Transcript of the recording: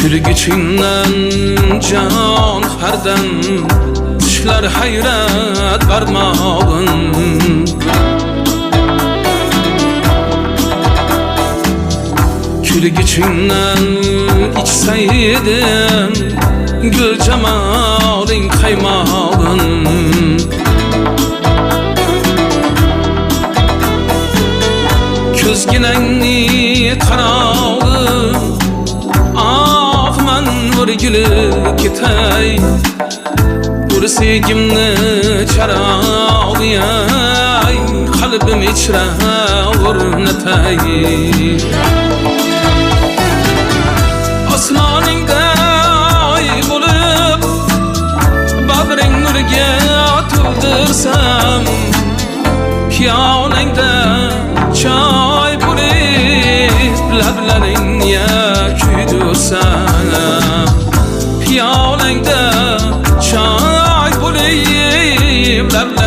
Külgüçünden can hərdən düşlər hayrət qarmağın Külgüçündən içsəydim gül cemalin kaymağın Közginenni karağın Ahman vur gülü kitay Vur sevgimni çarağıyay Kalbim içre vurnatay Osmaningda ay bulup Bagring nurga to'ldirsam Piyolangda choy bo'lib lablaringga kuydirsam Piyolangda choy bo'lib lablaringga